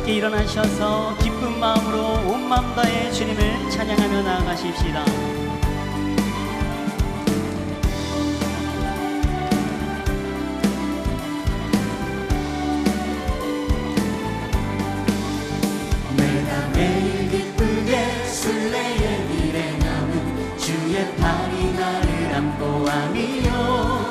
함께 일어나셔서 기쁜 마음으로 온 마음 다해 주님을 찬양하며 나아가십시다. 내가 매일 기쁘게 순례의 길에 남은 주의 팔이 나를 안고 하미요.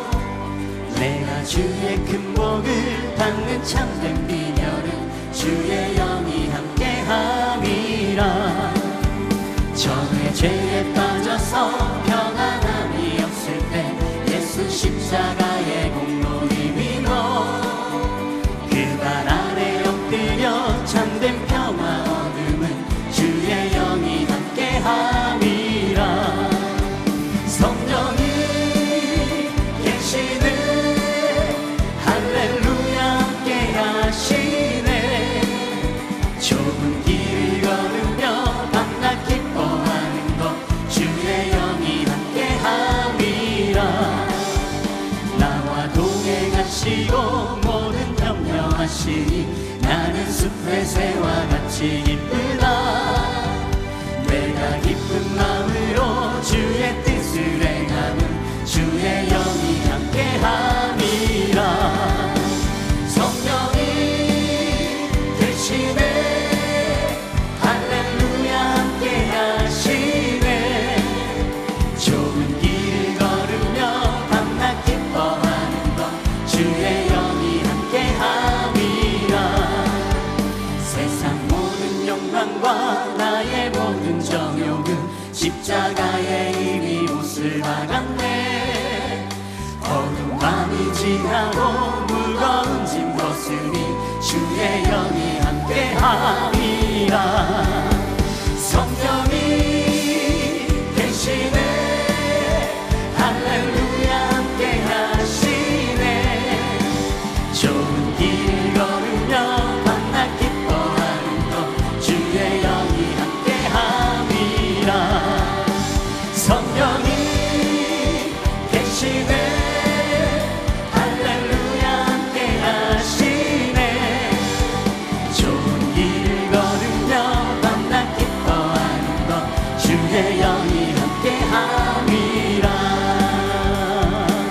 내가 주의 큰 복을 받는 참된 비결은 주의 영이 함께함이라. 전에 죄에 빠져서 평안함이 없을 때 예수 십자가의 공로님이너 그 발 아래 엎드려 참된 평화 얻음은 주의 영이 함께함이라. 성령이 계시네 할렐루야 함께하시네. 좁은 길을 걸으며 밤낮 기뻐하는 것 주의 영이 함께함이라. 나와 동행하시고 모든 격려하시니 나는 숲의 새와 같이 기쁘다. 내가 기쁜 마음으로 주의 뜻을 행하는 주의 영이 함께함이라. 성령이 계시네 할렐루야 함께하시네. 좁은 길을 걸으며 밤낮 기뻐하는 것 주의 영이 함께함이라. 세상 모든 욕망과 나의 모든 정욕은 십자가에 이미 못을 박았네. 어두운 밤이 지나고 무거운 짐 벗으니 주의 영이 함께함이라. 성령이 계시네 할렐루야 함께하시네. 좋은 길 걸으며 밤낮 기뻐하는 것 주의 영이 함께함이라. 성령이 계시네 할렐루야 함께하시네. 좋은 길 걸으며 밤낮 기뻐하는 것 주의 영이 함께함이라.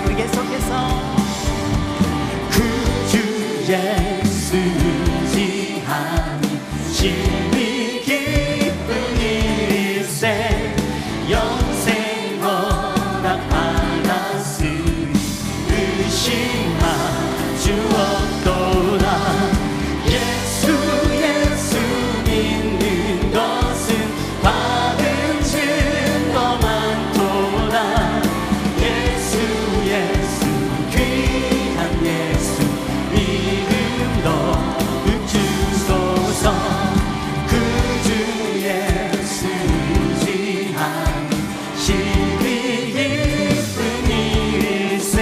우리 계속해서 구주 예수 지하니 심히 기쁜 일세. 영생 허락 받았으니 의심하 주었도다. 예수 믿는 것은 받은 증거 많도다. 예수 귀한 예수 믿음 더욱 주소서. 구주 예수 지하니 심히 기쁜 일세.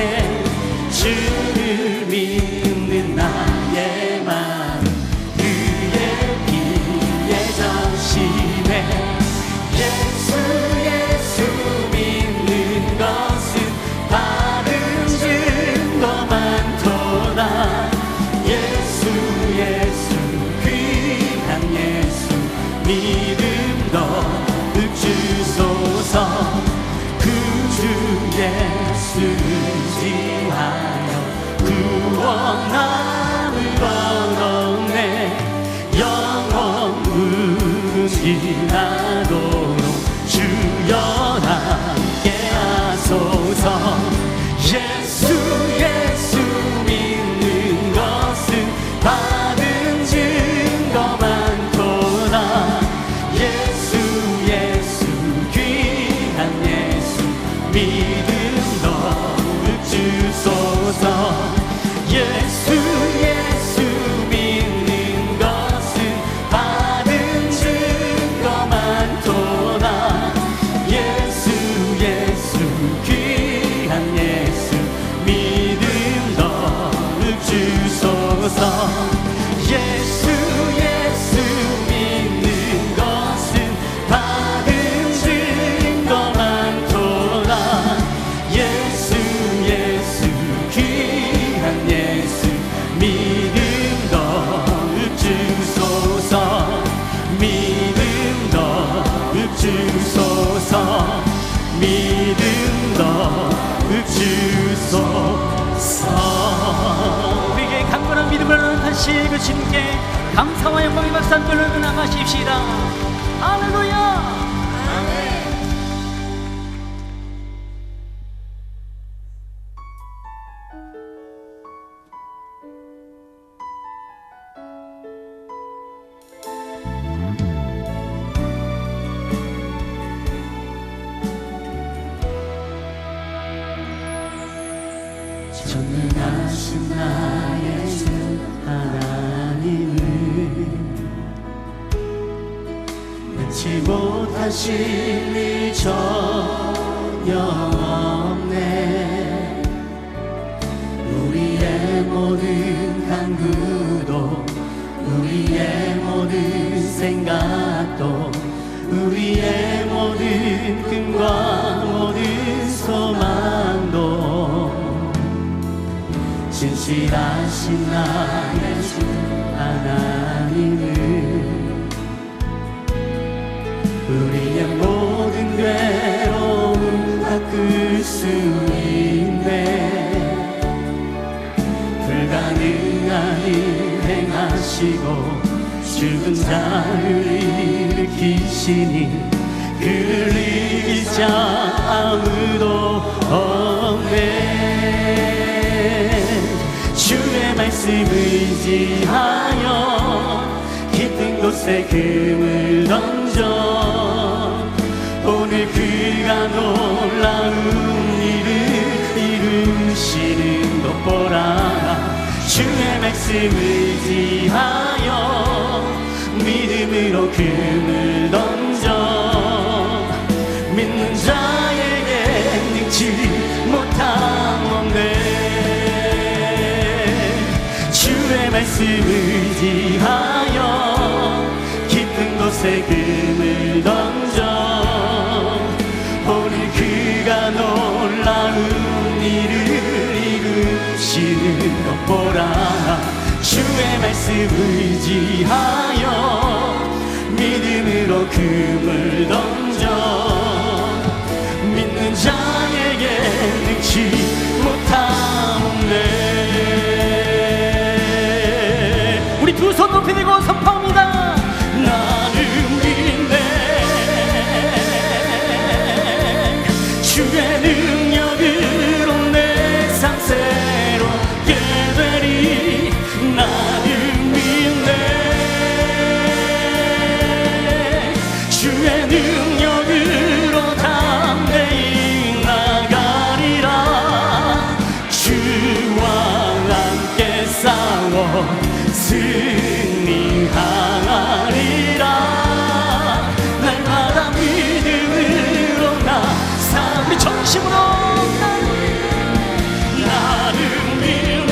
주를 믿는 나의 마음 그의 피에 적시네. 예수 믿는 것은 받은 증거 많도다. 예수 귀한 예수 믿음 더욱 주소서. 구주 예수 지하여 구원함을 얻었네. 영원 지나도록 주여 함께 하소서. 예수 믿는 것은 받은 증거 많도다. 예수 귀한 예수 믿음 더욱 주소서. 예수 믿는 것은 받은 증거 많도다. 믿음 더욱 주소서. 우리에게 강건한 믿음을 나타내실 그 주님께 감사와 영광의 박수 한 돌로 나가십시다. 할렐루야. 전능하신 나의 주 하나님은 능치 못하실 일 전혀 없네. 우리의 모든 간구도 우리의 모든 생각도 우리의 모든 꿈과 모든 소망도 진실하신 나의 주 하나님은 우리의 모든 괴로움 바꿀 수 있네. 불가능한 일 행하시고 죽은 자를 일으키시니 그를 이길 자 아무도 없네. 주의 말씀 의지하여 깊은 곳에 금을 던져 오늘 그가 놀라운 일을 이루시는 것 보라. 주의 말씀 의지하여 믿음으로 금을 던져 믿는 자에게 능치 못함 없네. 주의 말씀 의지하여 깊은 곳에 금을 던져 오늘 그가 놀라운 일을 이루시는 것 보라. 주의 말씀 의지하여 믿음으로 금을 던져 믿는 자에게 능치 못함 없네. 우리 두 손 높이 들고 선포합니다. 나는 믿네. 주의 능력으로 내 삶 새롭게 되리. 나는 믿네. 주의 능력으로 담대히 나가리라. 주와 함께 싸워 승리하리라. 날마다 믿음으로 나 우리 정심으로 나는 믿네.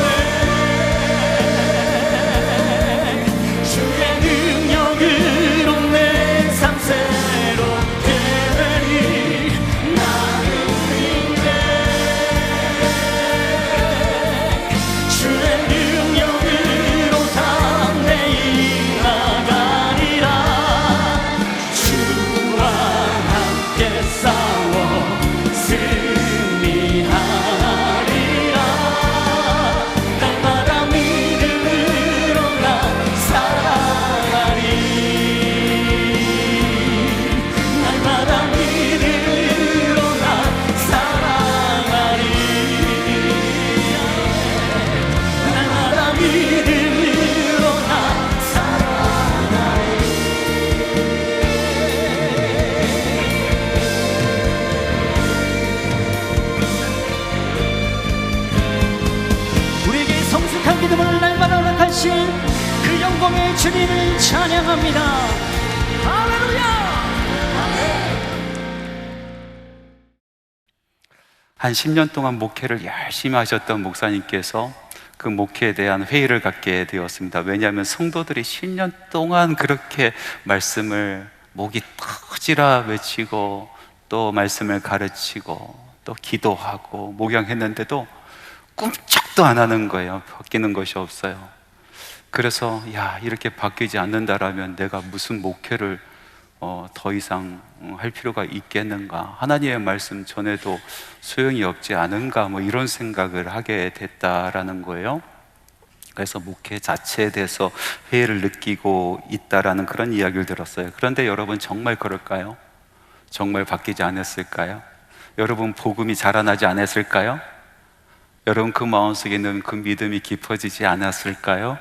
주의 능력으로 내 삶 새롭게 되리. 나는 믿네. 주의 능력으로 담대히 나가리라. 주와 함께 싸워 승리하리라. 날마다 믿음으로 나 살아가리. 날마다 믿음으로 나 살아가리. 날마다 믿음으로 나 살아가리. 우리에게 성숙한 믿음을 날마다 허락하신 그 영광의 주님을 찬양합니다. 할렐루야. 한 10년 동안 목회를 열심히 하셨던 목사님께서 그 목회에 대한 회의를 갖게 되었습니다. 왜냐하면 성도들이 10년 동안 그렇게 말씀을 목이 터지라 외치고 또 말씀을 가르치고 또 기도하고 목양했는데도 꿈쩍도 안 하는 거예요. 바뀌는 것이 없어요. 그래서 야, 이렇게 바뀌지 않는다라면 내가 무슨 목회를 더 이상 할 필요가 있겠는가? 하나님의 말씀 전에도 소용이 없지 않은가? 뭐 이런 생각을 하게 됐다라는 거예요. 그래서 목회 자체에 대해서 회의를 느끼고 있다라는 그런 이야기를 들었어요. 그런데 여러분 정말 그럴까요? 정말 바뀌지 않았을까요? 여러분 복음이 자라나지 않았을까요? 여러분 그 마음속에 있는 그 믿음이 깊어지지 않았을까요?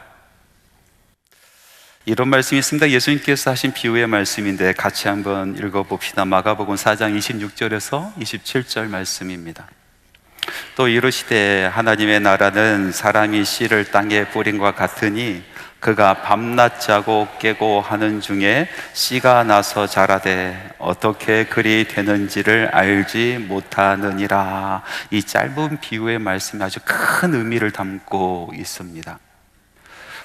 이런 말씀이 있습니다. 예수님께서 하신 비유의 말씀인데 같이 한번 읽어봅시다. 마가복음 4장 26절에서 27절 말씀입니다. 또 이르시되 하나님의 나라는 사람이 씨를 땅에 뿌린 것 같으니 그가 밤낮 자고 깨고 하는 중에 씨가 나서 자라되 어떻게 그리 되는지를 알지 못하느니라. 이 짧은 비유의 말씀이 아주 큰 의미를 담고 있습니다.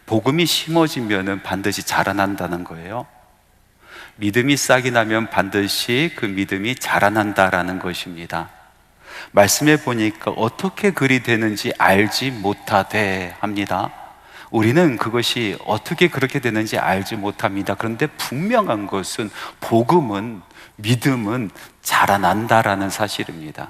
복음이 심어지면 반드시 자라난다는 거예요. 믿음이 싹이 나면 반드시 그 믿음이 자라난다라는 것입니다. 말씀해 보니까 어떻게 그리 되는지 알지 못하되 합니다. 우리는 그것이 어떻게 그렇게 되는지 알지 못합니다. 그런데 분명한 것은 복음은, 믿음은 자라난다라는 사실입니다.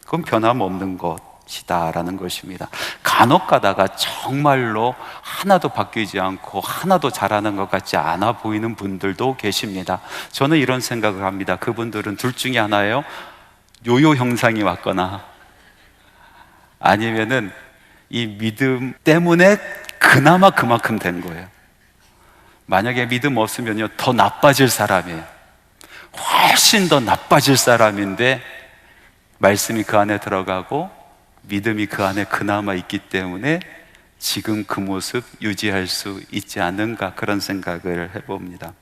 그건 변함없는 것이다라는 것입니다. 간혹 가다가 정말로 하나도 바뀌지 않고 하나도 자라는 것 같지 않아 보이는 분들도 계십니다. 저는 이런 생각을 합니다. 그분들은 둘 중에 하나예요. 요요 현상이 왔거나 아니면은 이 믿음 때문에 그나마 그만큼 된 거예요. 만약에 믿음 없으면요 더 나빠질 사람이에요. 훨씬 더 나빠질 사람인데 말씀이 그 안에 들어가고 믿음이 그 안에 그나마 있기 때문에 지금 그 모습 유지할 수 있지 않는가, 그런 생각을 해봅니다.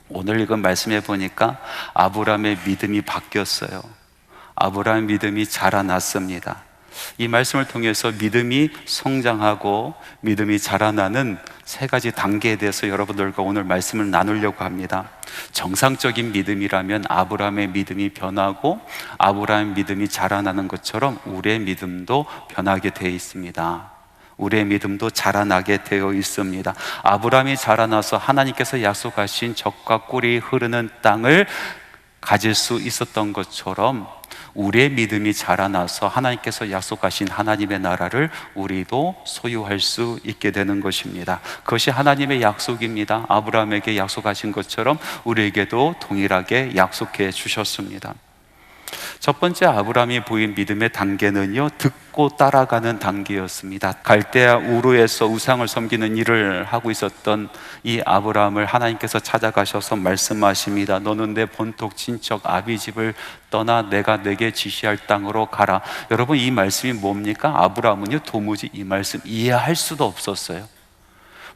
오늘 읽은 말씀해 보니까 아브라함의 믿음이 바뀌었어요. 아브라함의 믿음이 자라났습니다. 이 말씀을 통해서 믿음이 성장하고 믿음이 자라나는 세 가지 단계에 대해서 여러분들과 오늘 말씀을 나누려고 합니다. 정상적인 믿음이라면 아브라함의 믿음이 변하고 아브라함의 믿음이 자라나는 것처럼 우리의 믿음도 변하게 되어 있습니다. 우리의 믿음도 자라나게 되어 있습니다. 아브라함이 자라나서 하나님께서 약속하신 젖과 꿀이 흐르는 땅을 가질 수 있었던 것처럼 우리의 믿음이 자라나서 하나님께서 약속하신 하나님의 나라를 우리도 소유할 수 있게 되는 것입니다. 그것이 하나님의 약속입니다. 아브라함에게 약속하신 것처럼 우리에게도 동일하게 약속해 주셨습니다. 첫 번째 아브라함이 보인 믿음의 단계는요, 듣고 따라가는 단계였습니다. 갈대아 우르에서 우상을 섬기는 일을 하고 있었던 이 아브라함을 하나님께서 찾아가셔서 말씀하십니다. 너는 내 본토 친척 아비집을 떠나 내가 내게 지시할 땅으로 가라. 여러분, 이 말씀이 뭡니까? 아브라함은요 도무지 이 말씀 이해할 수도 없었어요.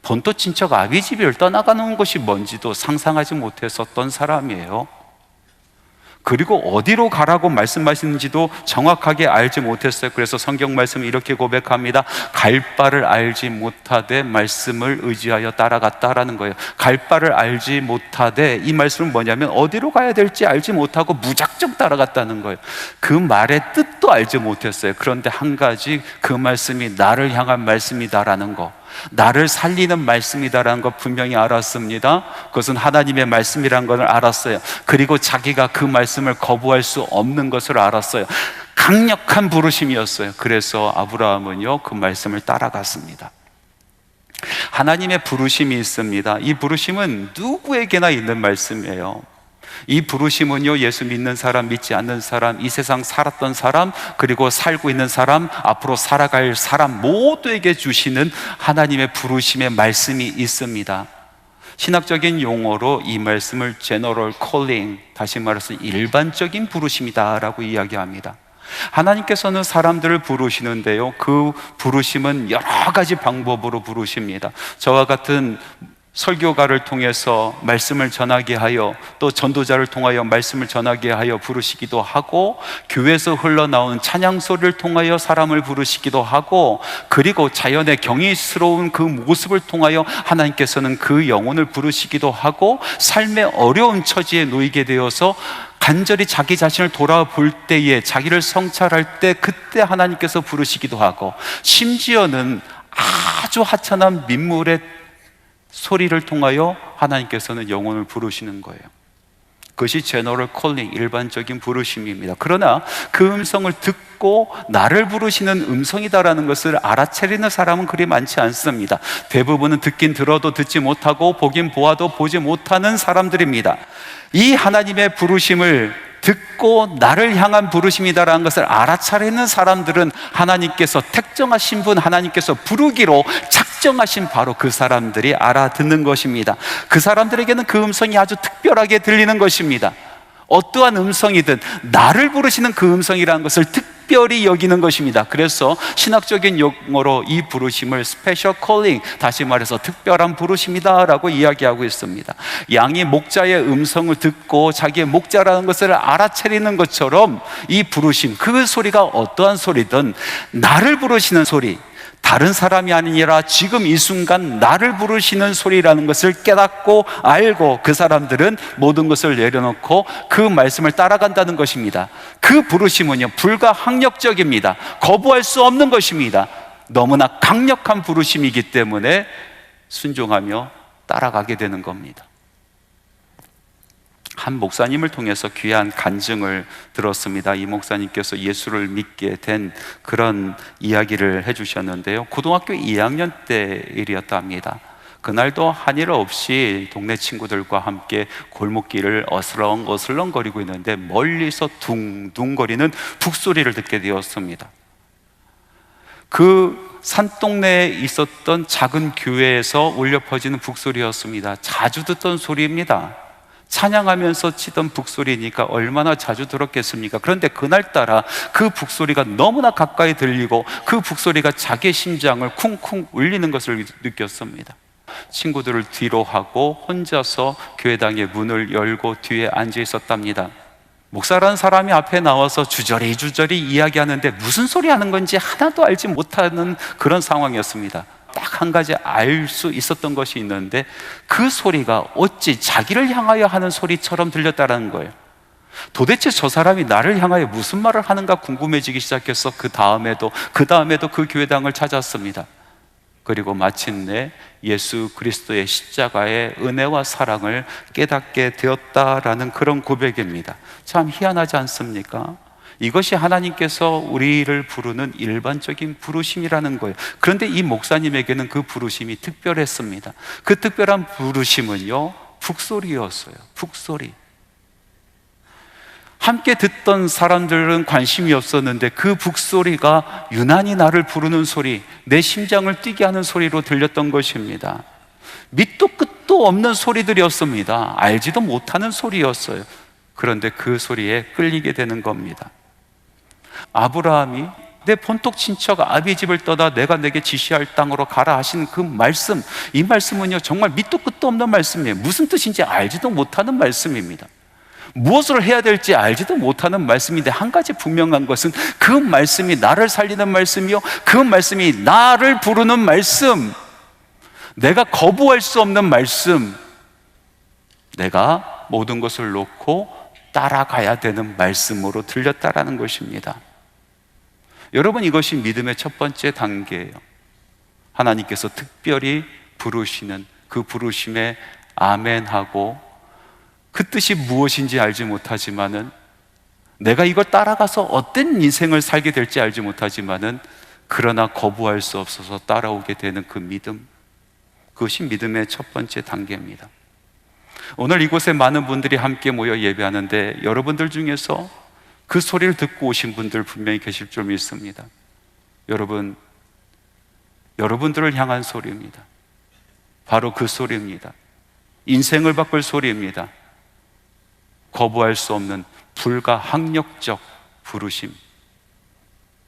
본토 친척 아비집을 떠나가는 것이 뭔지도 상상하지 못했었던 사람이에요. 그리고 어디로 가라고 말씀하시는지도 정확하게 알지 못했어요. 그래서 성경 말씀은 이렇게 고백합니다. 갈 바를 알지 못하되 말씀을 의지하여 따라갔다라는 거예요. 갈 바를 알지 못하되, 이 말씀은 뭐냐면 어디로 가야 될지 알지 못하고 무작정 따라갔다는 거예요. 그 말의 뜻도 알지 못했어요. 그런데 한 가지, 그 말씀이 나를 향한 말씀이다라는 거, 나를 살리는 말씀이다라는 것 분명히 알았습니다. 그것은 하나님의 말씀이라는 것을 알았어요. 그리고 자기가 그 말씀을 거부할 수 없는 것을 알았어요. 강력한 부르심이었어요. 그래서 아브라함은요 그 말씀을 따라갔습니다. 하나님의 부르심이 있습니다. 이 부르심은 누구에게나 있는 말씀이에요. 이 부르심은요 예수 믿는 사람, 믿지 않는 사람, 이 세상 살았던 사람, 그리고 살고 있는 사람, 앞으로 살아갈 사람 모두에게 주시는 하나님의 부르심의 말씀이 있습니다. 신학적인 용어로 이 말씀을 General Calling, 다시 말해서 일반적인 부르심이다라고 이야기합니다. 하나님께서는 사람들을 부르시는데요, 그 부르심은 여러 가지 방법으로 부르십니다. 저와 같은 설교가를 통해서 말씀을 전하게 하여, 또 전도자를 통하여 말씀을 전하게 하여 부르시기도 하고, 교회에서 흘러나오는 찬양 소리를 통하여 사람을 부르시기도 하고, 그리고 자연의 경이스러운 그 모습을 통하여 하나님께서는 그 영혼을 부르시기도 하고, 삶의 어려운 처지에 놓이게 되어서 간절히 자기 자신을 돌아볼 때에, 자기를 성찰할 때 그때 하나님께서 부르시기도 하고, 심지어는 아주 하찮은 민물에 소리를 통하여 하나님께서는 영혼을 부르시는 거예요. 그것이 제너럴 콜링, 일반적인 부르심입니다. 그러나 그 음성을 듣고 나를 부르시는 음성이다라는 것을 알아차리는 사람은 그리 많지 않습니다. 대부분은 듣긴 들어도 듣지 못하고 보긴 보아도 보지 못하는 사람들입니다. 이 하나님의 부르심을 듣고 나를 향한 부르심이다라는 것을 알아차리는 사람들은 하나님께서 택정하신 분, 하나님께서 부르기로 작정하신 바로 그 사람들이 알아듣는 것입니다. 그 사람들에게는 그 음성이 아주 특별하게 들리는 것입니다. 어떠한 음성이든 나를 부르시는 그 음성이라는 것을 특별히 여기는 것입니다. 그래서 신학적인 용어로 이 부르심을 스페셜 콜링, 다시 말해서 특별한 부르심이다 라고 이야기하고 있습니다. 양이 목자의 음성을 듣고 자기의 목자라는 것을 알아차리는 것처럼 이 부르심, 그 소리가 어떠한 소리든 나를 부르시는 소리, 다른 사람이 아니라 지금 이 순간 나를 부르시는 소리라는 것을 깨닫고 알고 그 사람들은 모든 것을 내려놓고 그 말씀을 따라간다는 것입니다. 그 부르심은요, 불가항력적입니다. 거부할 수 없는 것입니다. 너무나 강력한 부르심이기 때문에 순종하며 따라가게 되는 겁니다. 한 목사님을 통해서 귀한 간증을 들었습니다. 이 목사님께서 예수를 믿게 된 그런 이야기를 해주셨는데요, 고등학교 2학년 때 일이었다 합니다. 그날도 한 일 없이 동네 친구들과 함께 골목길을 어슬렁거리고 있는데 멀리서 둥둥거리는 북소리를 듣게 되었습니다. 그 산동네에 있었던 작은 교회에서 울려 퍼지는 북소리였습니다. 자주 듣던 소리입니다. 찬양하면서 치던 북소리니까 얼마나 자주 들었겠습니까? 그런데 그날따라 그 북소리가 너무나 가까이 들리고 그 북소리가 자기의 심장을 쿵쿵 울리는 것을 느꼈습니다. 친구들을 뒤로 하고 혼자서 교회당의 문을 열고 뒤에 앉아 있었답니다. 목사라는 사람이 앞에 나와서 주저리 이야기하는데 무슨 소리 하는 건지 하나도 알지 못하는 그런 상황이었습니다. 딱 한 가지 알 수 있었던 것이 있는데 그 소리가 어찌 자기를 향하여 하는 소리처럼 들렸다는 거예요. 도대체 저 사람이 나를 향하여 무슨 말을 하는가 궁금해지기 시작해서 그 다음에도 그 교회당을 찾았습니다. 그리고 마침내 예수 그리스도의 십자가의 은혜와 사랑을 깨닫게 되었다라는 그런 고백입니다. 참 희한하지 않습니까? 이것이 하나님께서 우리를 부르는 일반적인 부르심이라는 거예요. 그런데 이 목사님에게는 그 부르심이 특별했습니다. 그 특별한 부르심은요, 북소리였어요. 북소리. 함께 듣던 사람들은 관심이 없었는데 그 북소리가 유난히 나를 부르는 소리, 내 심장을 뛰게 하는 소리로 들렸던 것입니다. 밑도 끝도 없는 소리들이었습니다. 알지도 못하는 소리였어요. 그런데 그 소리에 끌리게 되는 겁니다. 아브라함이 내 본토 친척 아비 집을 떠나 내가 내게 지시할 땅으로 가라 하신 그 말씀, 이 말씀은요 정말 밑도 끝도 없는 말씀이에요. 무슨 뜻인지 알지도 못하는 말씀입니다. 무엇을 해야 될지 알지도 못하는 말씀인데 한 가지 분명한 것은 그 말씀이 나를 살리는 말씀이요, 그 말씀이 나를 부르는 말씀, 내가 거부할 수 없는 말씀, 내가 모든 것을 놓고 따라가야 되는 말씀으로 들렸다라는 것입니다. 여러분, 이것이 믿음의 첫 번째 단계예요. 하나님께서 특별히 부르시는 그 부르심에 아멘하고 그 뜻이 무엇인지 알지 못하지만은, 내가 이걸 따라가서 어떤 인생을 살게 될지 알지 못하지만은, 그러나 거부할 수 없어서 따라오게 되는 그 믿음, 그것이 믿음의 첫 번째 단계입니다. 오늘 이곳에 많은 분들이 함께 모여 예배하는데 여러분들 중에서 그 소리를 듣고 오신 분들 분명히 계실 줄 믿습니다. 여러분들을 향한 소리입니다. 바로 그 소리입니다. 인생을 바꿀 소리입니다. 거부할 수 없는 불가항력적 부르심,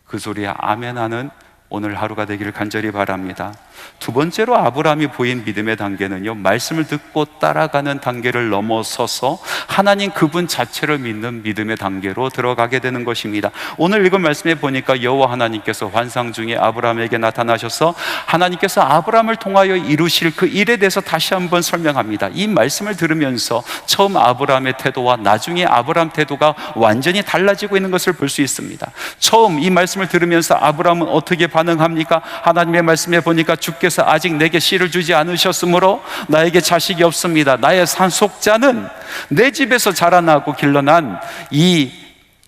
그 소리에 아멘하는 오늘 하루가 되기를 간절히 바랍니다. 두 번째로 아브라함이 보인 믿음의 단계는요, 말씀을 듣고 따라가는 단계를 넘어서서 하나님 그분 자체를 믿는 믿음의 단계로 들어가게 되는 것입니다. 오늘 읽은 말씀에 보니까 여호와 하나님께서 환상 중에 아브라함에게 나타나셔서 하나님께서 아브라함을 통하여 이루실 그 일에 대해서 다시 한번 설명합니다. 이 말씀을 들으면서 처음 아브라함의 태도와 나중에 아브라함 태도가 완전히 달라지고 있는 것을 볼 수 있습니다. 처음 이 말씀을 들으면서 아브라함은 어떻게 반응합니까? 하나님의 말씀에 보니까 주께서 아직 내게 씨를 주지 않으셨으므로 나에게 자식이 없습니다. 나의 상속자는 내 집에서 자라나고 길러난 이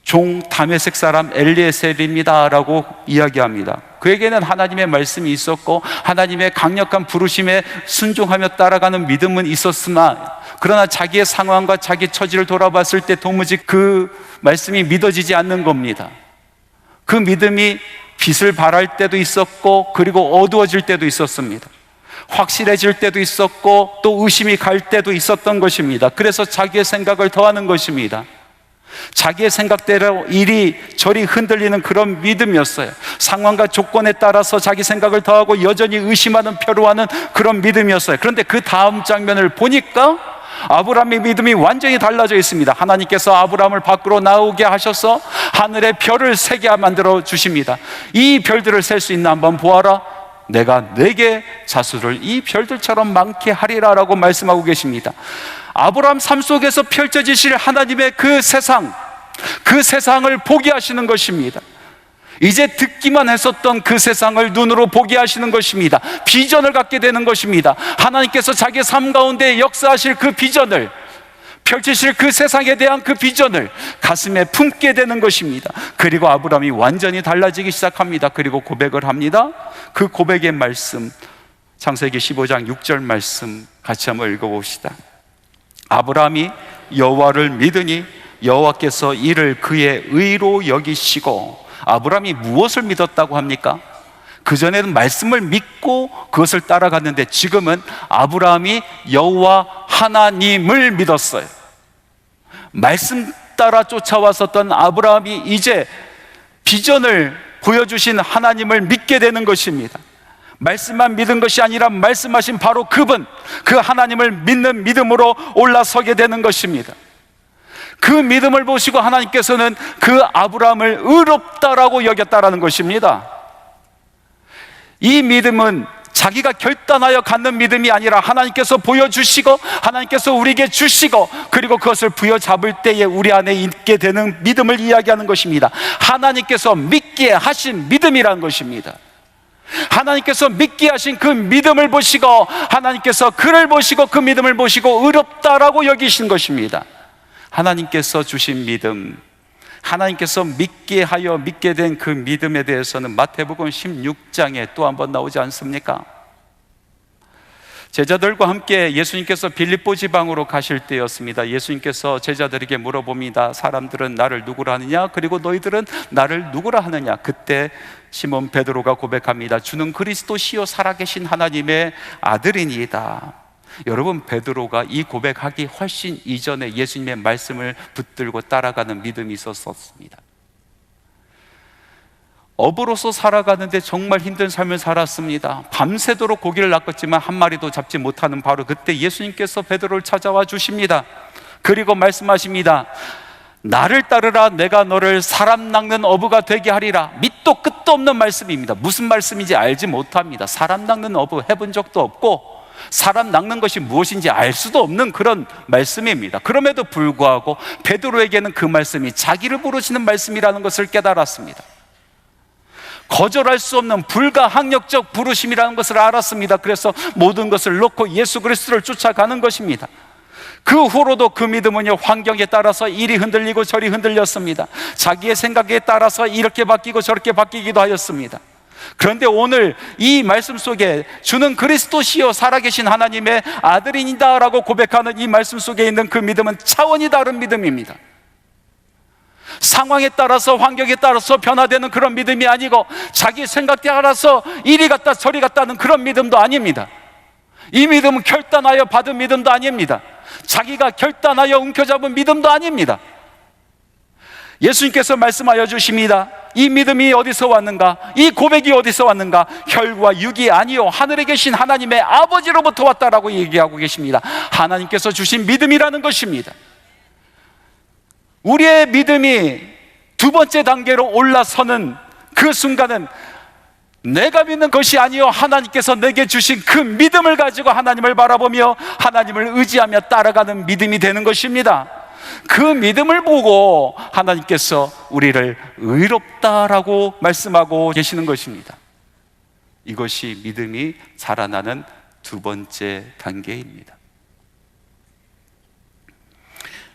종 다메섹 사람 엘리에셀입니다 라고 이야기합니다. 그에게는 하나님의 말씀이 있었고 하나님의 강력한 부르심에 순종하며 따라가는 믿음은 있었으나, 그러나 자기의 상황과 자기 처지를 돌아봤을 때 도무지 그 말씀이 믿어지지 않는 겁니다. 그 믿음이 빛을 발할 때도 있었고, 그리고 어두워질 때도 있었습니다. 확실해질 때도 있었고, 또 의심이 갈 때도 있었던 것입니다. 그래서 자기의 생각을 더하는 것입니다. 자기의 생각대로 이리저리 흔들리는 그런 믿음이었어요. 상황과 조건에 따라서 자기 생각을 더하고 여전히 의심하는, 표류하는 그런 믿음이었어요. 그런데 그 다음 장면을 보니까 아브라함의 믿음이 완전히 달라져 있습니다. 하나님께서 아브라함을 밖으로 나오게 하셔서 하늘의 별을 세게 만들어 주십니다. 이 별들을 셀 수 있나 한번 보아라. 내가 네게 자수를 이 별들처럼 많게 하리라 라고 말씀하고 계십니다. 아브라함 삶 속에서 펼쳐지실 하나님의 그 세상을 보게 하시는 것입니다. 이제 듣기만 했었던 그 세상을 눈으로 보게 하시는 것입니다. 비전을 갖게 되는 것입니다. 하나님께서 자기 삶 가운데 역사하실 그 비전을, 펼치실 그 세상에 대한 그 비전을 가슴에 품게 되는 것입니다. 그리고 아브라함이 완전히 달라지기 시작합니다. 그리고 고백을 합니다. 그 고백의 말씀, 창세기 15장 6절 말씀 같이 한번 읽어봅시다. 아브라함이 여호와를 믿으니 여호와께서 이를 그의 의로 여기시고. 아브라함이 무엇을 믿었다고 합니까? 그전에는 말씀을 믿고 그것을 따라갔는데 지금은 아브라함이 여호와 하나님을 믿었어요. 말씀 따라 쫓아왔었던 아브라함이 이제 비전을 보여주신 하나님을 믿게 되는 것입니다. 말씀만 믿은 것이 아니라 말씀하신 바로 그분, 그 하나님을 믿는 믿음으로 올라서게 되는 것입니다. 그 믿음을 보시고 하나님께서는 그 아브라함을 의롭다라고 여겼다라는 것입니다. 이 믿음은 자기가 결단하여 갖는 믿음이 아니라 하나님께서 보여주시고 하나님께서 우리에게 주시고, 그리고 그것을 부여잡을 때에 우리 안에 있게 되는 믿음을 이야기하는 것입니다. 하나님께서 믿게 하신 믿음이라는 것입니다. 하나님께서 믿게 하신 그 믿음을 보시고, 하나님께서 그를 보시고 그 믿음을 보시고 의롭다라고 여기신 것입니다. 하나님께서 주신 믿음, 하나님께서 믿게 하여 믿게 된 그 믿음에 대해서는 마태복음 16장에 또 한 번 나오지 않습니까? 제자들과 함께 예수님께서 빌립보 지방으로 가실 때였습니다. 예수님께서 제자들에게 물어봅니다. 사람들은 나를 누구라 하느냐? 그리고 너희들은 나를 누구라 하느냐? 그때 시몬 베드로가 고백합니다. 주는 그리스도시요 살아계신 하나님의 아들이니이다. 여러분, 베드로가 이 고백하기 훨씬 이전에 예수님의 말씀을 붙들고 따라가는 믿음이 있었습니다. 어부로서 살아가는데 정말 힘든 삶을 살았습니다. 밤새도록 고기를 낚았지만 한 마리도 잡지 못하는 바로 그때 예수님께서 베드로를 찾아와 주십니다. 그리고 말씀하십니다. 나를 따르라. 내가 너를 사람 낚는 어부가 되게 하리라. 밑도 끝도 없는 말씀입니다. 무슨 말씀인지 알지 못합니다. 사람 낚는 어부 해본 적도 없고 사람 낚는 것이 무엇인지 알 수도 없는 그런 말씀입니다. 그럼에도 불구하고 베드로에게는 그 말씀이 자기를 부르시는 말씀이라는 것을 깨달았습니다. 거절할 수 없는 불가항력적 부르심이라는 것을 알았습니다. 그래서 모든 것을 놓고 예수 그리스도를 쫓아가는 것입니다. 그 후로도 그 믿음은요, 환경에 따라서 이리 흔들리고 저리 흔들렸습니다. 자기의 생각에 따라서 이렇게 바뀌고 저렇게 바뀌기도 하였습니다. 그런데 오늘 이 말씀 속에 주는 그리스도시요 살아계신 하나님의 아들이니다 라고 고백하는 이 말씀 속에 있는 그 믿음은 차원이 다른 믿음입니다. 상황에 따라서, 환경에 따라서 변화되는 그런 믿음이 아니고 자기 생각에 따라서 이리 갔다 저리 갔다는 그런 믿음도 아닙니다. 이 믿음은 결단하여 받은 믿음도 아닙니다. 자기가 결단하여 움켜잡은 믿음도 아닙니다. 예수님께서 말씀하여 주십니다. 이 믿음이 어디서 왔는가? 이 고백이 어디서 왔는가? 혈과 육이 아니요 하늘에 계신 하나님의 아버지로부터 왔다라고 얘기하고 계십니다. 하나님께서 주신 믿음이라는 것입니다. 우리의 믿음이 두 번째 단계로 올라서는 그 순간은 내가 믿는 것이 아니요 하나님께서 내게 주신 그 믿음을 가지고 하나님을 바라보며 하나님을 의지하며 따라가는 믿음이 되는 것입니다. 그 믿음을 보고 하나님께서 우리를 의롭다라고 말씀하고 계시는 것입니다. 이것이 믿음이 자라나는 두 번째 단계입니다.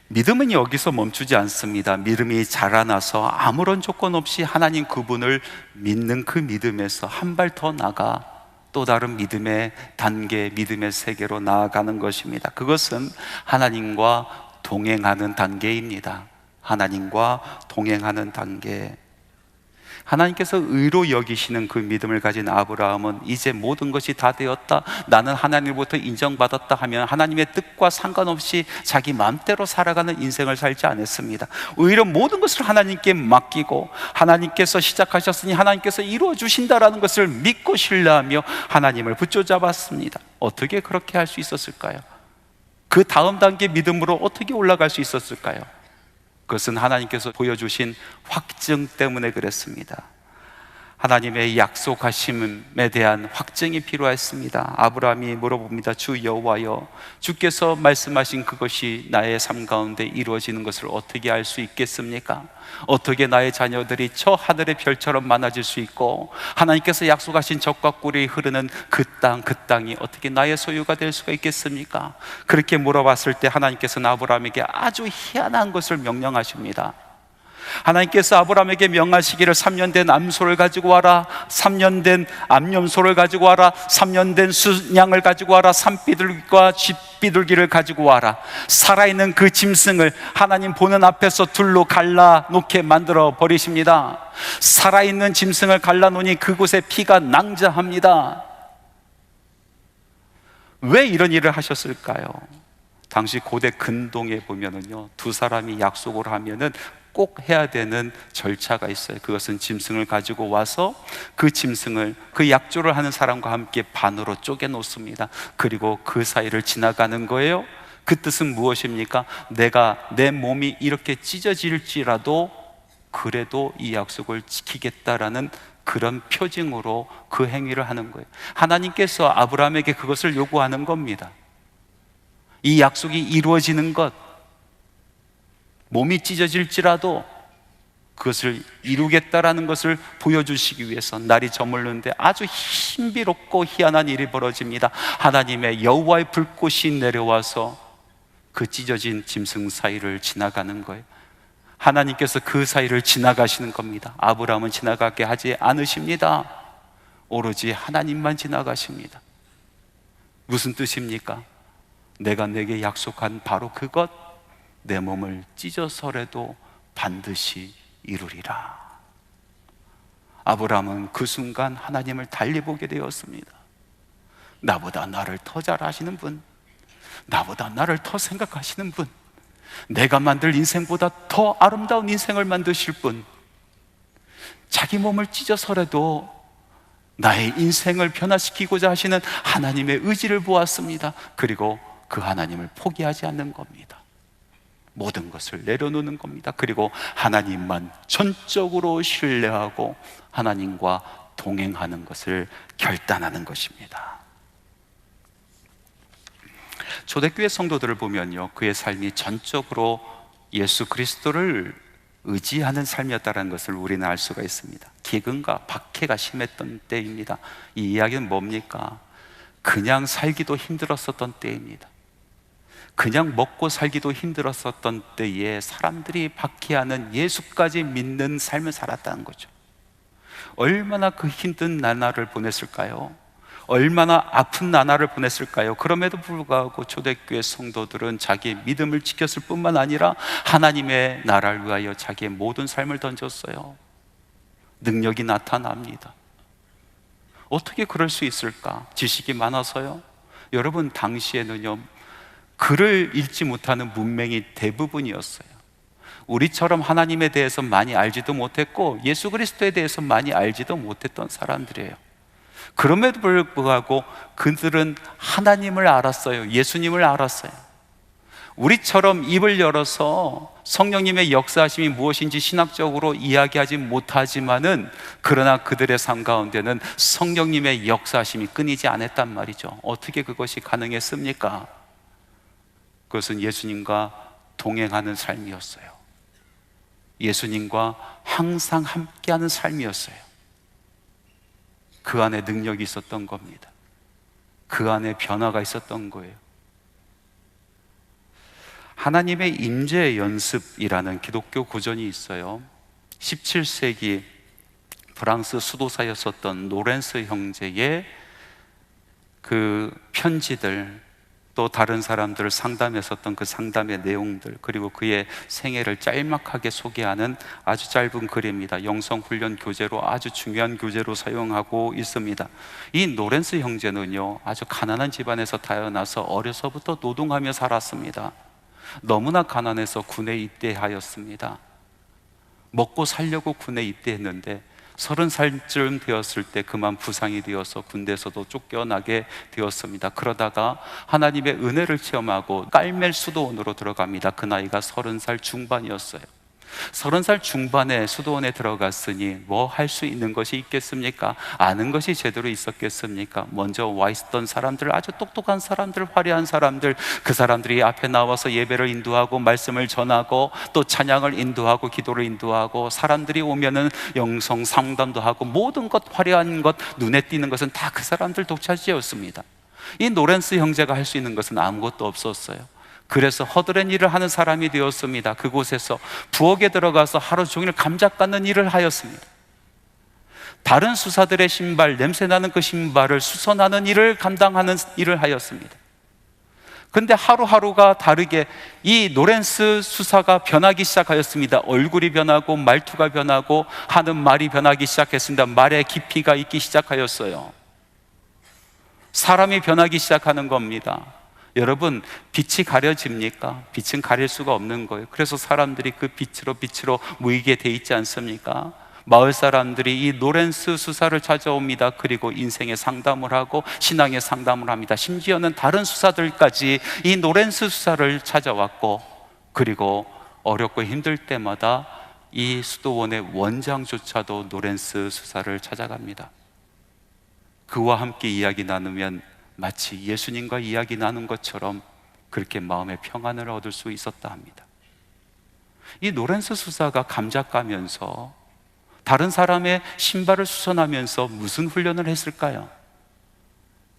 믿음은 여기서 멈추지 않습니다. 믿음이 자라나서 아무런 조건 없이 하나님 그분을 믿는 그 믿음에서 한 발 더 나가 또 다른 믿음의 단계, 믿음의 세계로 나아가는 것입니다. 그것은 하나님과 동행하는 단계입니다. 하나님과 동행하는 단계. 하나님께서 의로 여기시는 그 믿음을 가진 아브라함은 이제 모든 것이 다 되었다, 나는 하나님으로부터 인정받았다 하면 하나님의 뜻과 상관없이 자기 마음대로 살아가는 인생을 살지 않았습니다. 오히려 모든 것을 하나님께 맡기고 하나님께서 시작하셨으니 하나님께서 이루어 주신다라는 것을 믿고 신뢰하며 하나님을 붙잡았습니다. 어떻게 그렇게 할 수 있었을까요? 그 다음 단계 믿음으로 어떻게 올라갈 수 있었을까요? 그것은 하나님께서 보여주신 확증 때문에 그랬습니다. 하나님의 약속하심에 대한 확증이 필요했습니다. 아브라함이 물어봅니다. 주 여호와여, 주께서 말씀하신 그것이 나의 삶 가운데 이루어지는 것을 어떻게 알 수 있겠습니까? 어떻게 나의 자녀들이 저 하늘의 별처럼 많아질 수 있고 하나님께서 약속하신 젖과 꿀이 흐르는 그 땅이 어떻게 나의 소유가 될 수가 있겠습니까? 그렇게 물어봤을 때 하나님께서는 아브라함에게 아주 희한한 것을 명령하십니다. 하나님께서 아브라함에게 명하시기를 3년 된 암소를 가지고 와라, 3년 된 암염소를 가지고 와라, 3년 된 순양을 가지고 와라, 산비둘기와 쥐비둘기를 가지고 와라. 살아있는 그 짐승을 하나님 보는 앞에서 둘로 갈라놓게 만들어 버리십니다. 살아있는 짐승을 갈라놓으니 그곳에 피가 낭자합니다. 왜 이런 일을 하셨을까요? 당시 고대 근동에 보면은요, 두 사람이 약속을 하면은 꼭 해야 되는 절차가 있어요. 그것은 짐승을 가지고 와서 그 짐승을 그 약조를 하는 사람과 함께 반으로 쪼개 놓습니다. 그리고 그 사이를 지나가는 거예요. 그 뜻은 무엇입니까? 내가 내 몸이 이렇게 찢어질지라도 그래도 이 약속을 지키겠다라는 그런 표징으로 그 행위를 하는 거예요. 하나님께서 아브라함에게 그것을 요구하는 겁니다. 이 약속이 이루어지는 것, 몸이 찢어질지라도 그것을 이루겠다라는 것을 보여주시기 위해서 날이 저물는데 아주 신비롭고 희한한 일이 벌어집니다. 하나님의 여호와의 불꽃이 내려와서 그 찢어진 짐승 사이를 지나가는 거예요. 하나님께서 그 사이를 지나가시는 겁니다. 아브라함은 지나가게 하지 않으십니다. 오로지 하나님만 지나가십니다. 무슨 뜻입니까? 내가 내게 약속한 바로 그것, 내 몸을 찢어서라도 반드시 이루리라. 아브라함은 그 순간 하나님을 달리 보게 되었습니다. 나보다 나를 더 잘 아시는 분, 나보다 나를 더 생각하시는 분, 내가 만들 인생보다 더 아름다운 인생을 만드실 분, 자기 몸을 찢어서라도 나의 인생을 변화시키고자 하시는 하나님의 의지를 보았습니다. 그리고 그 하나님을 포기하지 않는 겁니다. 모든 것을 내려놓는 겁니다. 그리고 하나님만 전적으로 신뢰하고 하나님과 동행하는 것을 결단하는 것입니다. 초대교회 성도들을 보면요, 그의 삶이 전적으로 예수 그리스도를 의지하는 삶이었다는 것을 우리는 알 수가 있습니다. 기근과 박해가 심했던 때입니다. 이 이야기는 뭡니까? 그냥 살기도 힘들었었던 때입니다. 그냥 먹고 살기도 힘들었었던 때에 사람들이 박해하는 예수까지 믿는 삶을 살았다는 거죠. 얼마나 그 힘든 나날을 보냈을까요? 얼마나 아픈 나날을 보냈을까요? 그럼에도 불구하고 초대교회 성도들은 자기의 믿음을 지켰을 뿐만 아니라 하나님의 나라를 위하여 자기의 모든 삶을 던졌어요. 능력이 나타납니다. 어떻게 그럴 수 있을까? 지식이 많아서요? 여러분, 당시에는요, 글을 읽지 못하는 문맹이 대부분이었어요. 우리처럼 하나님에 대해서 많이 알지도 못했고 예수 그리스도에 대해서 많이 알지도 못했던 사람들이에요. 그럼에도 불구하고 그들은 하나님을 알았어요. 예수님을 알았어요. 우리처럼 입을 열어서 성령님의 역사하심이 무엇인지 신학적으로 이야기하지 못하지만은 그러나 그들의 삶 가운데는 성령님의 역사하심이 끊이지 않았단 말이죠. 어떻게 그것이 가능했습니까? 그것은 예수님과 동행하는 삶이었어요. 예수님과 항상 함께하는 삶이었어요. 그 안에 능력이 있었던 겁니다. 그 안에 변화가 있었던 거예요. 하나님의 임재 연습이라는 기독교 구전이 있어요. 17세기 프랑스 수도사였었던 노렌스 형제의 그 편지들, 또 다른 사람들을 상담했었던 그 상담의 내용들, 그리고 그의 생애를 짤막하게 소개하는 아주 짧은 글입니다. 영성훈련 교재로 아주 중요한 교재로 사용하고 있습니다. 이 노렌스 형제는요, 아주 가난한 집안에서 태어나서 어려서부터 노동하며 살았습니다. 너무나 가난해서 군에 입대하였습니다. 먹고 살려고 군에 입대했는데 30살쯤 되었을 때 그만 부상이 되어서 군대에서도 쫓겨나게 되었습니다. 그러다가 하나님의 은혜를 체험하고 깔멜 수도원으로 들어갑니다. 그 나이가 30살 중반이었어요. 30살 중반에 수도원에 들어갔으니 뭐 할 수 있는 것이 있겠습니까? 아는 것이 제대로 있었겠습니까? 먼저 와 있었던 사람들, 아주 똑똑한 사람들, 화려한 사람들, 그 사람들이 앞에 나와서 예배를 인도하고 말씀을 전하고 또 찬양을 인도하고 기도를 인도하고, 사람들이 오면은 영성 상담도 하고, 모든 것, 화려한 것, 눈에 띄는 것은 다 그 사람들 독차지였습니다. 이 노렌스 형제가 할 수 있는 것은 아무것도 없었어요. 그래서 허드렛 일을 하는 사람이 되었습니다. 그곳에서 부엌에 들어가서 하루 종일 감자 깎는 일을 하였습니다. 다른 수사들의 신발, 냄새나는 그 신발을 수선하는 일을 감당하는 일을 하였습니다. 그런데 하루하루가 다르게 이 노렌스 수사가 변하기 시작하였습니다. 얼굴이 변하고 말투가 변하고 하는 말이 변하기 시작했습니다. 말의 깊이가 있기 시작하였어요. 사람이 변하기 시작하는 겁니다. 여러분, 빛이 가려집니까? 빛은 가릴 수가 없는 거예요. 그래서 사람들이 그 빛으로 모이게 돼 있지 않습니까? 마을 사람들이 이 노렌스 수사를 찾아옵니다. 그리고 인생의 상담을 하고 신앙의 상담을 합니다. 심지어는 다른 수사들까지 이 노렌스 수사를 찾아왔고, 그리고 어렵고 힘들 때마다 이 수도원의 원장조차도 노렌스 수사를 찾아갑니다. 그와 함께 이야기 나누면 마치 예수님과 이야기 나눈 것처럼 그렇게 마음의 평안을 얻을 수 있었다 합니다. 이 노렌스 수사가 감자 까면서 다른 사람의 신발을 수선하면서 무슨 훈련을 했을까요?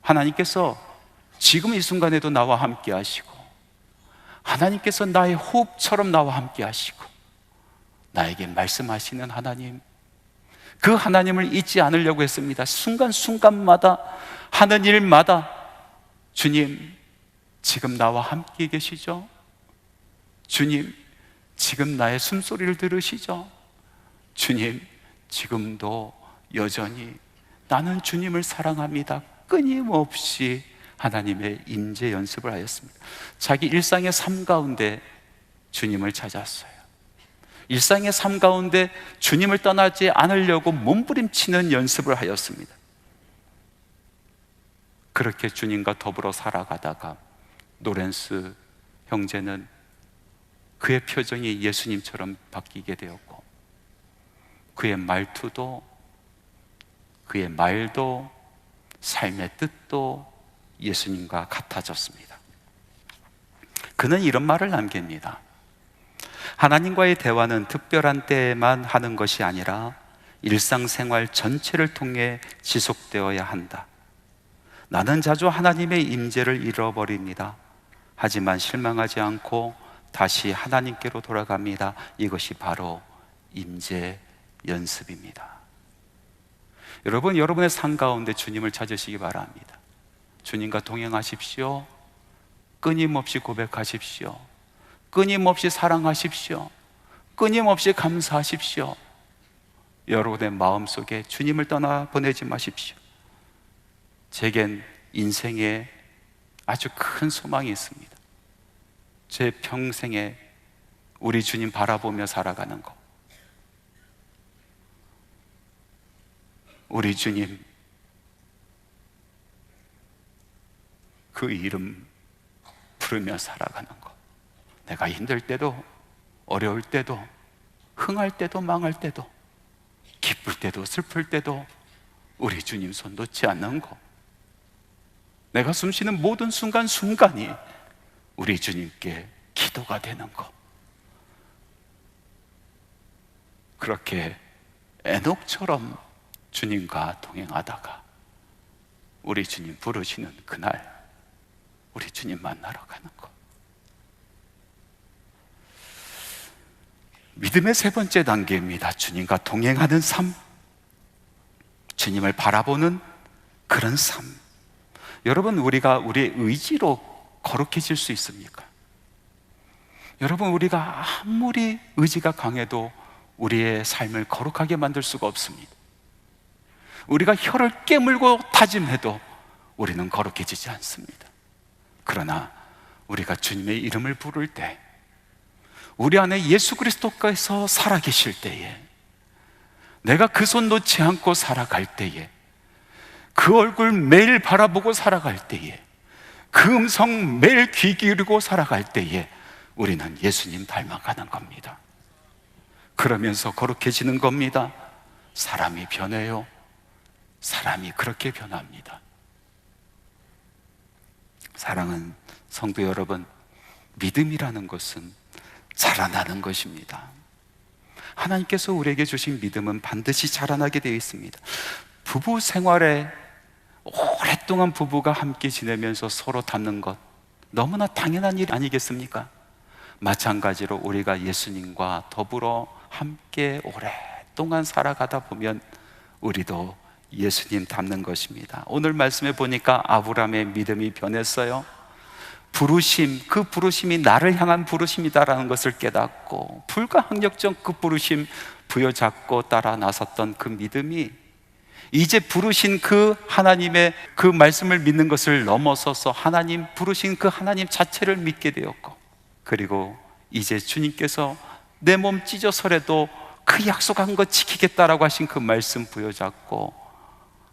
하나님께서 지금 이 순간에도 나와 함께 하시고, 하나님께서 나의 호흡처럼 나와 함께 하시고, 나에게 말씀하시는 하나님, 그 하나님을 잊지 않으려고 했습니다. 순간순간마다 하는 일마다 주님, 지금 나와 함께 계시죠? 주님, 지금 나의 숨소리를 들으시죠? 주님, 지금도 여전히 나는 주님을 사랑합니다. 끊임없이 하나님의 임재 연습을 하였습니다. 자기 일상의 삶 가운데 주님을 찾았어요. 일상의 삶 가운데 주님을 떠나지 않으려고 몸부림치는 연습을 하였습니다. 그렇게 주님과 더불어 살아가다가 노렌스 형제는 그의 표정이 예수님처럼 바뀌게 되었고, 그의 말투도, 그의 말도, 삶의 뜻도 예수님과 같아졌습니다. 그는 이런 말을 남깁니다. 하나님과의 대화는 특별한 때에만 하는 것이 아니라 일상생활 전체를 통해 지속되어야 한다. 나는 자주 하나님의 임재를 잃어버립니다. 하지만 실망하지 않고 다시 하나님께로 돌아갑니다. 이것이 바로 임재 연습입니다. 여러분, 여러분의 삶 가운데 주님을 찾으시기 바랍니다. 주님과 동행하십시오. 끊임없이 고백하십시오. 끊임없이 사랑하십시오. 끊임없이 감사하십시오. 여러분의 마음속에 주님을 떠나보내지 마십시오. 제겐 인생에 아주 큰 소망이 있습니다. 제 평생에 우리 주님 바라보며 살아가는 것, 우리 주님 그 이름 부르며 살아가는 것. 내가 힘들 때도, 어려울 때도, 흥할 때도, 망할 때도, 기쁠 때도, 슬플 때도 우리 주님 손 놓지 않는 것. 내가 숨쉬는 모든 순간순간이 우리 주님께 기도가 되는 것. 그렇게 에녹처럼 주님과 동행하다가 우리 주님 부르시는 그날 우리 주님 만나러 가는 것. 믿음의 세 번째 단계입니다. 주님과 동행하는 삶, 주님을 바라보는 그런 삶. 여러분, 우리가 우리의 의지로 거룩해질 수 있습니까? 여러분, 우리가 아무리 의지가 강해도 우리의 삶을 거룩하게 만들 수가 없습니다. 우리가 혀를 깨물고 다짐해도 우리는 거룩해지지 않습니다. 그러나 우리가 주님의 이름을 부를 때, 우리 안에 예수 그리스도께서 살아계실 때에, 내가 그 손 놓지 않고 살아갈 때에, 그 얼굴 매일 바라보고 살아갈 때에, 그 음성 매일 귀 기울이고 살아갈 때에 우리는 예수님 닮아가는 겁니다. 그러면서 거룩해지는 겁니다. 사람이 변해요. 사람이 그렇게 변합니다. 사랑하는 성도 여러분, 믿음이라는 것은 자라나는 것입니다. 하나님께서 우리에게 주신 믿음은 반드시 자라나게 되어 있습니다. 부부 생활에 오랫동안 부부가 함께 지내면서 서로 닮는 것, 너무나 당연한 일 아니겠습니까? 마찬가지로 우리가 예수님과 더불어 함께 오랫동안 살아가다 보면 우리도 예수님 닮는 것입니다. 오늘 말씀에 보니까 아브라함의 믿음이 변했어요. 부르심, 그 부르심이 나를 향한 부르심이다라는 것을 깨닫고 불가항력적 그 부르심 부여잡고 따라 나섰던 그 믿음이 이제 부르신 그 하나님의 그 말씀을 믿는 것을 넘어서서 하나님 부르신 그 하나님 자체를 믿게 되었고, 그리고 이제 주님께서 내 몸 찢어서라도 그 약속한 것 지키겠다라고 하신 그 말씀 부여잡고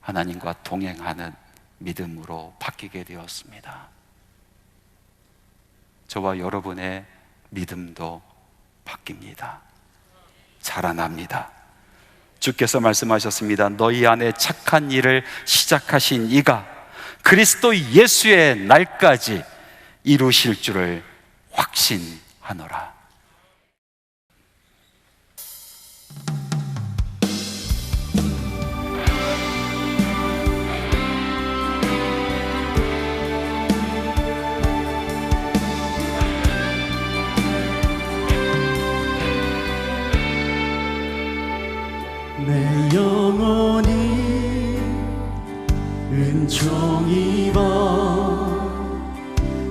하나님과 동행하는 믿음으로 바뀌게 되었습니다. 저와 여러분의 믿음도 바뀝니다. 자라납니다. 주께서 말씀하셨습니다. 너희 안에 착한 일을 시작하신 이가 그리스도 예수의 날까지 이루실 줄을 확신하노라. 내 영혼이 은총 입어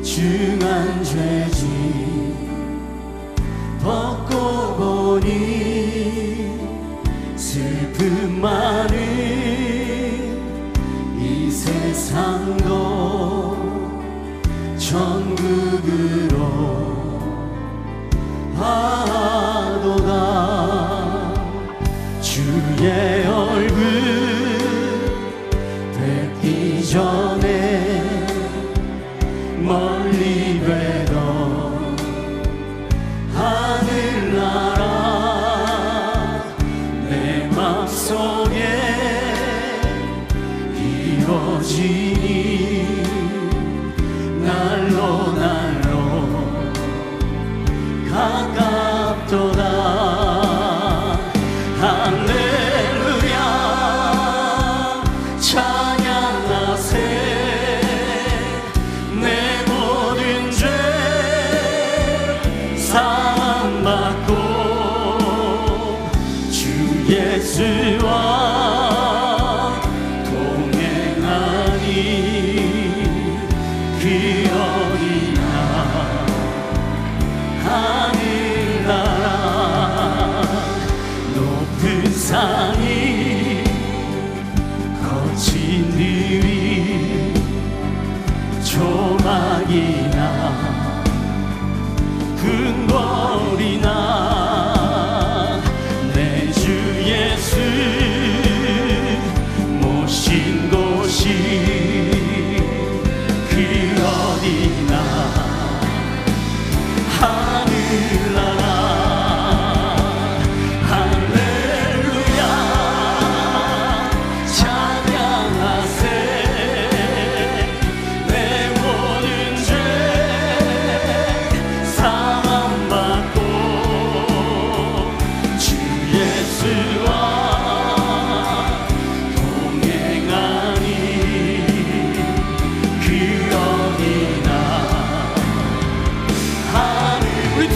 중한 죄지 벗고 보니 슬픔 많은 이 세상도 천국으로 하도다. 주의 얼굴 뵙기 전에 멀리 되던 하늘나라 내 맘속에 이루어지니 날로 날로 가깝도다. 할렐루야 찬양하세. 내 모든 죄 사함받고 주 예수와 동행하니 그러리나 하늘나라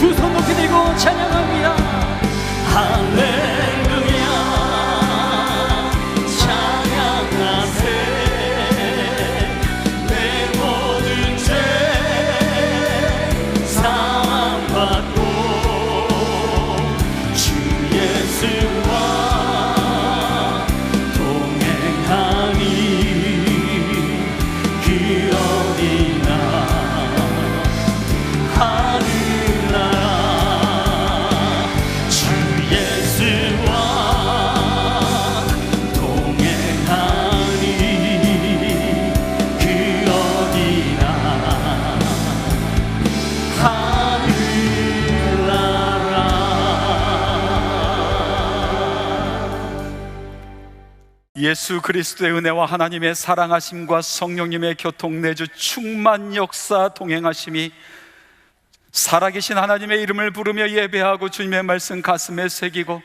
두 손 높이 들고 찬양합니다. 할렐루야 찬양하세 내 모든 죄 사함받고 주 예수와 동행하니 그 어디나 하늘나라 주 예수와 동행하니 그 어디나 하늘나라. 예수 그리스도의 은혜와 하나님의 사랑하심과 성령님의 교통 내주 충만 역사 동행하심이 살아계신 하나님의 이름을 부르며 예배하고 주님의 말씀 가슴에 새기고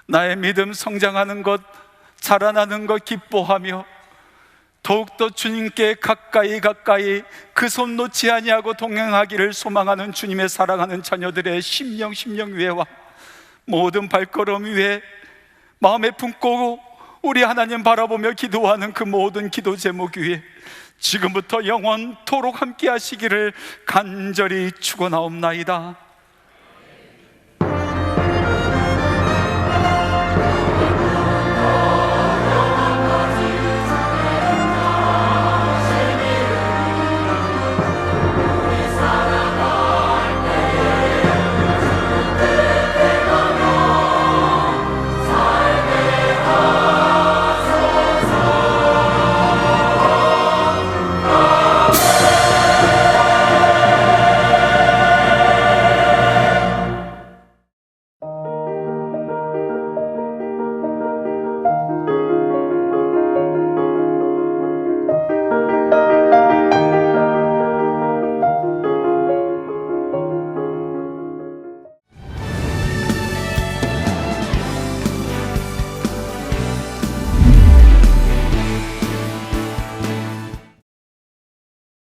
나의 믿음 성장하는 것, 자라나는 것 기뻐하며 더욱더 주님께 가까이 그 손 놓지 아니하고 동행하기를 소망하는 주님의 사랑하는 자녀들의 심령 위에와 모든 발걸음 위에 마음에 품고 우리 하나님 바라보며 기도하는 그 모든 기도 제목 위에 지금부터 영원토록 함께 하시기를 간절히 축원하옵나이다.